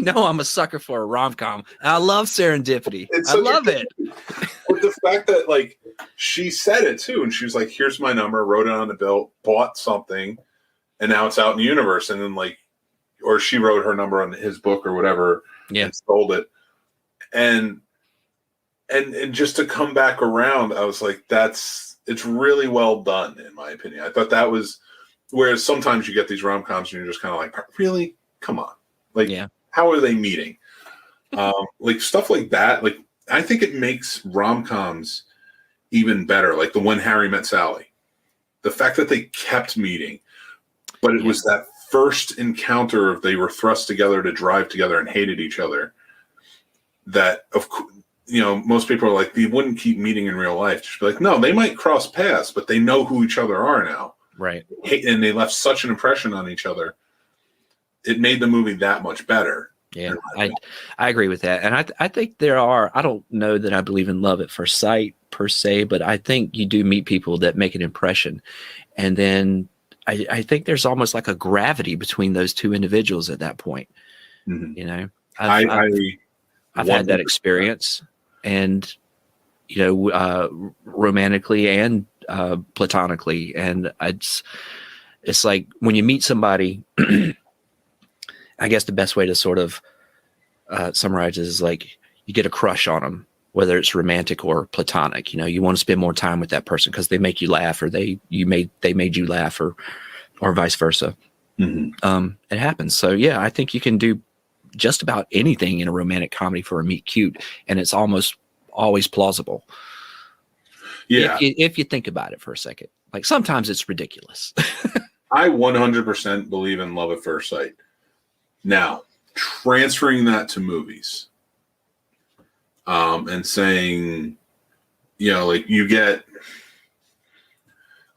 I'm a sucker for a rom-com. I love Serendipity. I love it. But the fact that like she said it too, and she was like, "Here's my number," wrote it on the bill, bought something, and now it's out in the universe. And then or she wrote her number on his book or whatever, and sold it. And just to come back around, I was like, it's really well done in my opinion. I thought that was. Whereas sometimes you get these rom-coms and you're just kind of like, really? Come on. Like, how are they meeting? Like stuff like that. Like, I think it makes rom-coms even better. Like the When Harry Met Sally. The fact that they kept meeting, but it was that first encounter of they were thrust together to drive together and hated each other. That, most people are like, they wouldn't keep meeting in real life. Just be like, no, they might cross paths, but they know who each other are now. Right. And they left such an impression on each other. It made the movie that much better Yeah, I agree with that. And I think there are, I don't know that I believe in love at first sight per se, but I think you do meet people that make an impression. And then I think there's almost like a gravity between those two individuals at that point. Mhm. You know, I've had that experience, and, you know, romantically and platonically. And it's like when you meet somebody, I guess the best way to sort of summarize is like you get a crush on them, whether it's romantic or platonic. You know, you want to spend more time with that person because they make you laugh, or they made you laugh, or vice versa. Mm-hmm. It happens. So yeah, I think you can do just about anything in a romantic comedy for a meet cute, and it's almost always plausible. Yeah, if you think about it for a second. Like sometimes it's ridiculous. I 100% believe in love at first sight. Now, transferring that to movies, and saying, you know, like you get,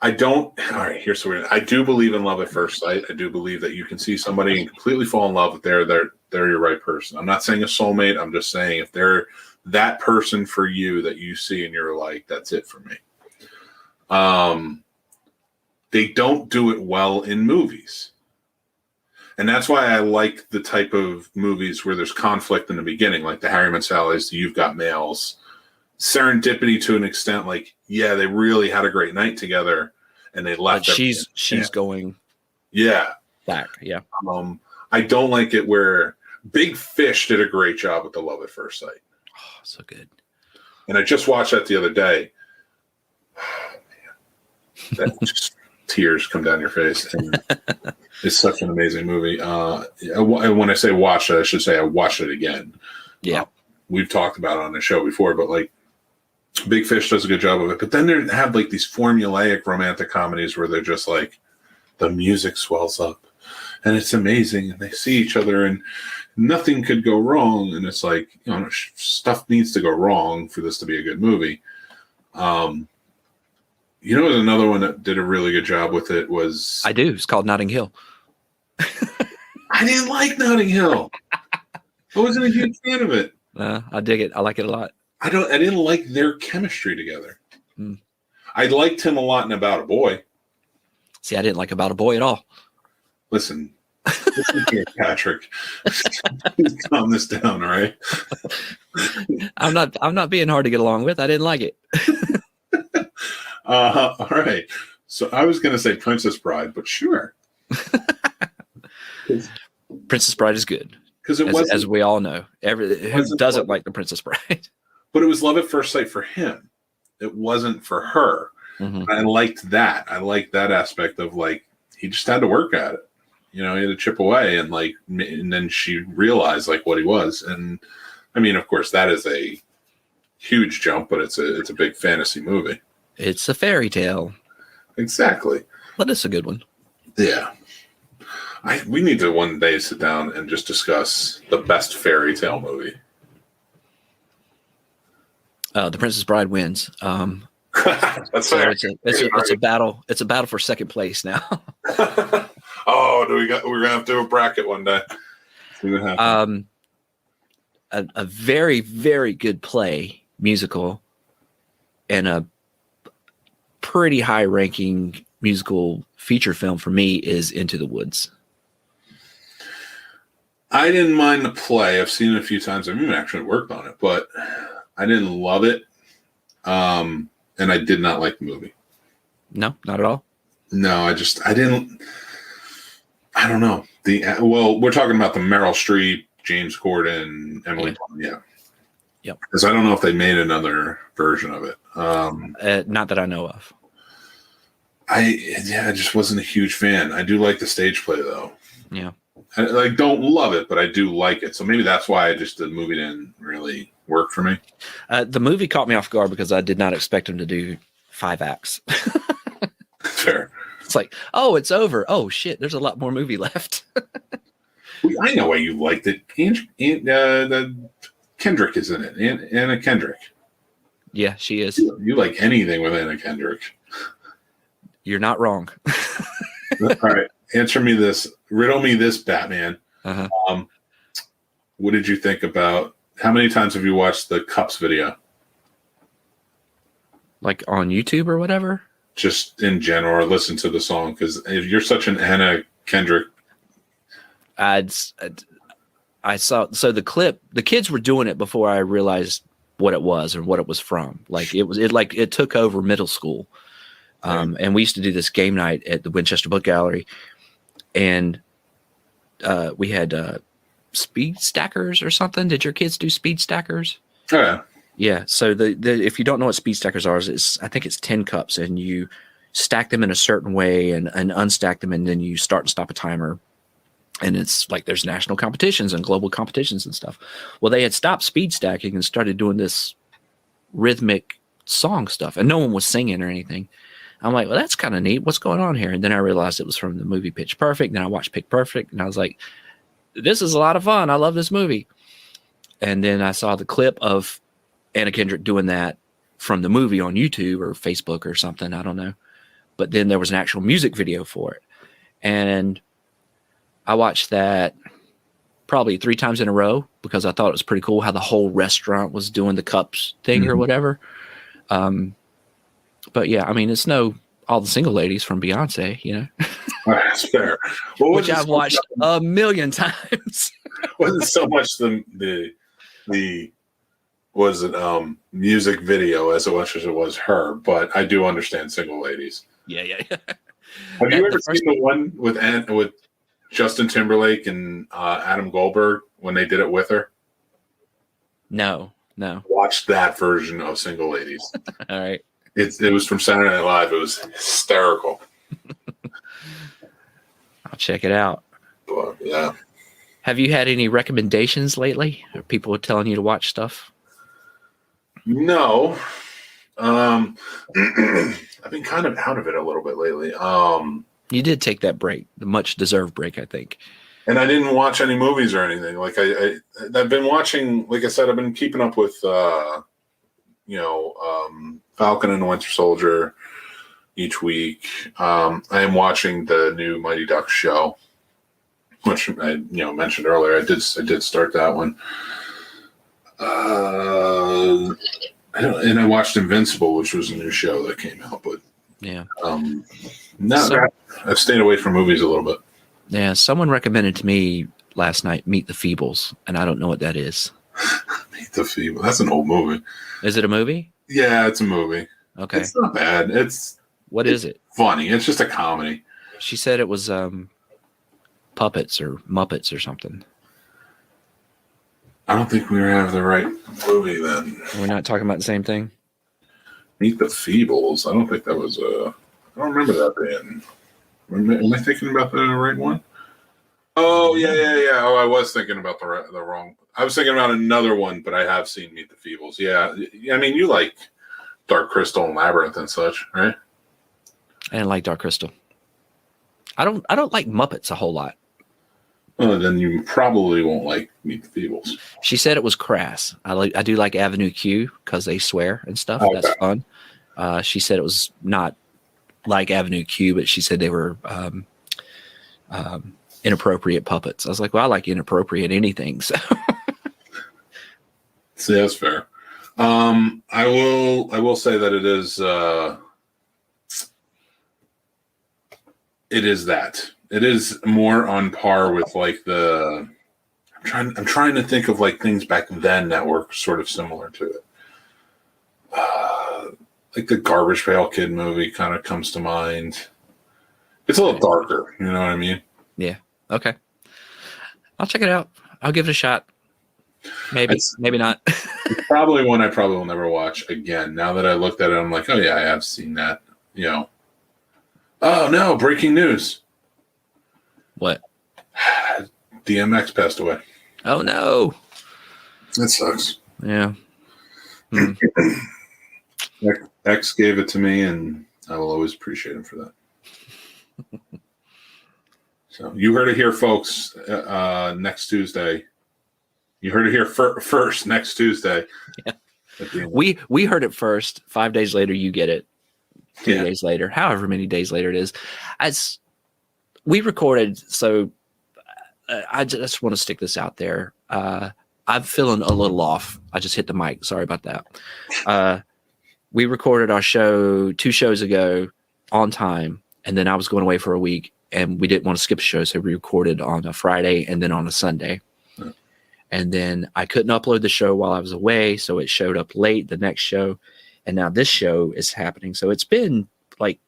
all right, here's the weird. I do believe in love at first sight. I do believe that you can see somebody and completely fall in love if they're your right person. I'm not saying a soulmate. I'm just saying if they're that person for you that you see and you're like, that's it for me. They don't do it well in movies. And that's why I like the type of movies where there's conflict in the beginning, like the Harry Met Sally's, the You've Got Mails, serendipity to an extent. Like, yeah, they really had a great night together, and they left. But she's going, back. Yeah. I don't like it where Big Fish did a great job with the love at first sight. Oh, so good. And I just watched that the other day. Oh, man. That just tears come down your face. And it's such an amazing movie. When I say watch it, I should say I watched it again. Yeah. We've talked about it on the show before, but like Big Fish does a good job of it. But then they have like these formulaic romantic comedies where they're just like the music swells up and it's amazing and they see each other and nothing could go wrong. And it's like, you know, stuff needs to go wrong for this to be a good movie. You know, another one that did a really good job with it was... I do. It's called Notting Hill. I didn't like Notting Hill. I wasn't a huge fan of it. I dig it. I like it a lot. I didn't like their chemistry together. I liked him a lot in About a Boy. See, I didn't like About a Boy at all. Listen here, Patrick. Please calm this down, all right? I'm not being hard to get along with. I didn't like it. All right. So I was going to say Princess Bride, but sure. Princess Bride is good. Because it was, as we all know. Who doesn't like the Princess Bride? But it was love at first sight for him. It wasn't for her. Mm-hmm. I liked that. I liked that aspect of like, he just had to work at it. You know, he had to chip away and then she realized like what he was. And I mean, of course, that is a huge jump, but it's a big fantasy movie. It's a fairy tale. Exactly. But it's a good one. Yeah. We need to one day sit down and just discuss the best fairy tale movie. The Princess Bride wins. That's so fair. It's a battle. It's a battle for second place now. Oh, we're gonna have to do a bracket one day. See what happens. A very, very good play, musical, and a pretty high ranking musical feature film for me is Into the Woods. I didn't mind the play. I've seen it a few times. I've even actually worked on it, but I didn't love it. And I did not like the movie. No, not at all. No, I don't know. We're talking about the Meryl Streep, James Corden, Emily Blunt. Yeah. Yep. Because I don't know if they made another version of it. Not that I know of. I just wasn't a huge fan. I do like the stage play though. Yeah. I don't love it, but I do like it. So maybe that's why the movie didn't really work for me. The movie caught me off guard because I did not expect him to do 5 acts. Fair. It's like, oh, it's over. Oh shit, there's a lot more movie left. I know why you liked it. Kendrick is in it. Anna Kendrick. Yeah, she is. You like anything with Anna Kendrick. You're not wrong. All right. Answer me this. Riddle me this, Batman. Uh-huh. what did you think about? How many times have you watched the Cups video? Like on YouTube or whatever? Just in general, or listen to the song? Because if you're such an Anna Kendrick. I saw, so the clip, the kids were doing it before I realized what it was and what it was from. Like it took over middle school. And we used to do this game night at the Winchester Book Gallery, and we had speed stackers or something. Did your kids do speed stackers? Oh, yeah. Yeah. So if you don't know what speed stackers are, I think it's 10 cups, and you stack them in a certain way and unstack them, and then you start and stop a timer. And it's like there's national competitions and global competitions and stuff. Well, they had stopped speed stacking and started doing this rhythmic song stuff, and no one was singing or anything. I'm like, well, that's kind of neat. What's going on here? And then I realized it was from the movie Pitch Perfect. Then I watched Pitch Perfect, and I was like, this is a lot of fun. I love this movie. And then I saw the clip of Anna Kendrick doing that from the movie on YouTube or Facebook or something. I don't know. But then there was an actual music video for it. And I watched that probably 3 times in a row because I thought it was pretty cool how the whole restaurant was doing the cups thing or whatever. But yeah, I mean, it's all the single ladies from Beyonce, you know. That's fair. Which I've watched a million times. Wasn't so much the music video as much as it was her, but I do understand single ladies. Yeah. Have you ever seen the one with Justin Timberlake and Adam Goldberg when they did it with her? No. Watch that version of Single Ladies. All right. It was from Saturday Night Live. It was hysterical. I'll check it out. But, yeah. Have you had any recommendations lately? Are people telling you to watch stuff? No. I've been kind of out of it a little bit lately. You did take that break, the much deserved break, I think. And I didn't watch any movies or anything. Like I've been watching, like I said, I've been keeping up with, Falcon and the Winter Soldier each week. I am watching the new Mighty Ducks show, which I mentioned earlier. I did start that one. And I watched Invincible, which was a new show that came out. But yeah, I've stayed away from movies a little bit. Yeah, someone recommended to me last night Meet the Feebles, and I don't know what that is. Meet the Feebles. That's an old movie. Is it a movie? Yeah, it's a movie. Okay. It's not bad. It's funny. It's just a comedy. She said it was puppets or Muppets or something. I don't think we have the right movie then. We're not talking about the same thing? Meet the Feebles. I don't think that was I don't remember that being. Am I thinking about the right one? Oh, yeah. Oh, I was thinking about the wrong. I was thinking about another one, but I have seen Meet the Feebles. Yeah. I mean, you like Dark Crystal and Labyrinth and such, right? I didn't like Dark Crystal. I don't like Muppets a whole lot. Well, then you probably won't like Meet the Feebles. She said it was crass. I do like Avenue Q because they swear and stuff. Okay. That's fun. She said it was not like Avenue Q, but she said they were inappropriate puppets. I was like, well, I like inappropriate anything. So see, that's fair. I will say that it is that. It is more on par with like I'm trying to think of like things back then that were sort of similar to it. Like the Garbage Pail Kid movie kind of comes to mind. It's a little darker, you know what I mean? Yeah. Okay. I'll check it out. I'll give it a shot. Maybe not. It's probably one I probably will never watch again. Now that I looked at it, I'm like, oh yeah, I have seen that. Oh no, breaking news. What? DMX passed away. Oh no. That sucks. Yeah. X gave it to me, and I will always appreciate him for that. So you heard it here, folks. Next Tuesday. You heard it here first. Next Tuesday. Yeah. We heard it first. 5 days later, you get it. 3 days later, however many days later it is. As we recorded, so I just want to stick this out there. I'm feeling a little off. I just hit the mic. Sorry about that. We recorded our show 2 shows ago on time, and then I was going away for a week, and we didn't want to skip a show, so we recorded on a Friday and then on a Sunday. And then I couldn't upload the show while I was away, so it showed up late, the next show. And now this show is happening. So it's been like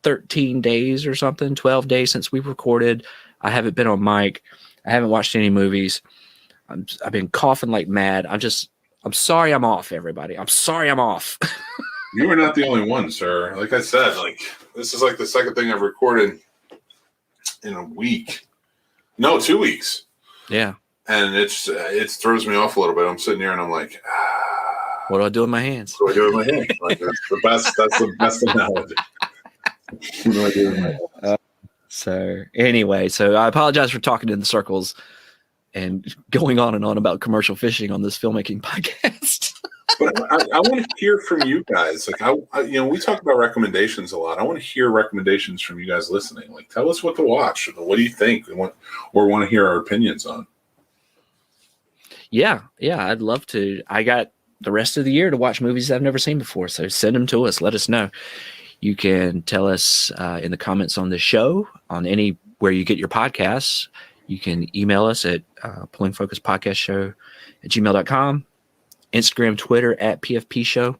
13 days or something, 12 days since we recorded. I haven't been on mic. I haven't watched any movies. I've been coughing like mad. I'm sorry I'm off, everybody. I'm sorry I'm off. You were not the only one, sir. Like I said, this is like the second thing I've recorded in a week. No, 2 weeks. Yeah. And it throws me off a little bit. I'm sitting here and I'm like, what do I do with my hands? What do I do with my hands? Like, that's the best analogy. What do I do with my hands? So anyway, I apologize for talking in the circles and going on and on about commercial fishing on this filmmaking podcast. But I want to hear from you guys. Like we talk about recommendations a lot. I want to hear recommendations from you guys listening. Like, tell us what to watch. What do you think? Or want to hear our opinions on? Yeah, I'd love to. I got the rest of the year to watch movies I've never seen before, so send them to us. Let us know. You can tell us in the comments on the show, on anywhere you get your podcasts. You can email us at pullingfocuspodcastshow@gmail.com, Instagram, Twitter @PFP Show.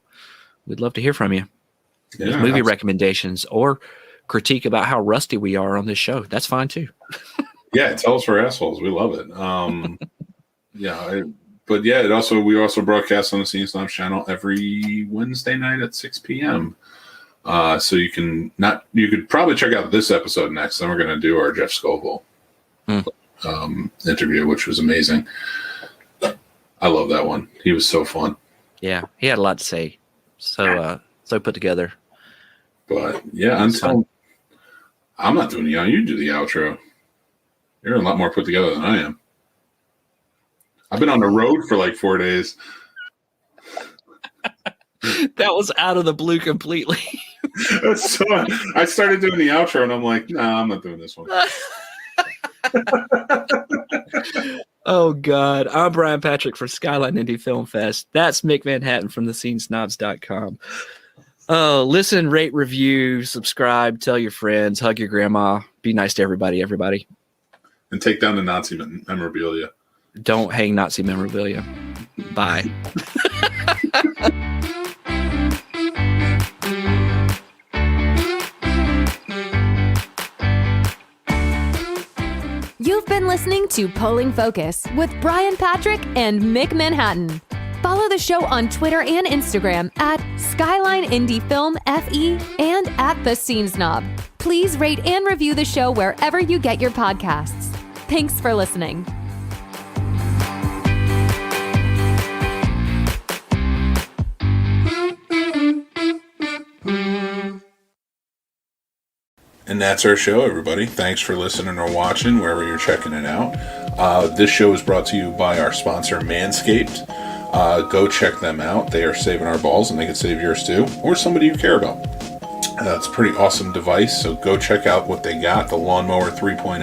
We'd love to hear from you. Yeah, movie recommendations or critique about how rusty we are on this show. That's fine too. Yeah, tell us we're assholes. We love it. We also broadcast on the Scene Snobs channel every Wednesday night at 6 p.m. So you could probably check out this episode next. Then we're going to do our Jeff Scoville interview, which was amazing. I love that one. He was so fun. Yeah, he had a lot to say. So put together. But yeah, I'm not doing you do the outro. You're a lot more put together than I am. I've been on the road for like 4 days. That was out of the blue completely. So I started doing the outro and I'm like, nah, I'm not doing this one. Oh, God. I'm Brian Patrick for Skyline Indie Film Fest. That's Mick Manhattan from thescenesnobs.com. Oh, listen, rate, review, subscribe, tell your friends, hug your grandma. Be nice to everybody. And take down the Nazi memorabilia. Don't hang Nazi memorabilia. Bye. You've been listening to Pulling Focus with Brian Patrick and Mick Manhattan. Follow the show on Twitter and Instagram at Skyline Indie Film FE and at The Scene Snob. Please rate and review the show wherever you get your podcasts. Thanks for listening. And that's our show, everybody. Thanks for listening or watching, wherever you're checking it out. This show is brought to you by our sponsor, Manscaped. Go check them out. They are saving our balls, and they can save yours too, or somebody you care about. It's a pretty awesome device, so go check out what they got, the Lawnmower 3.0.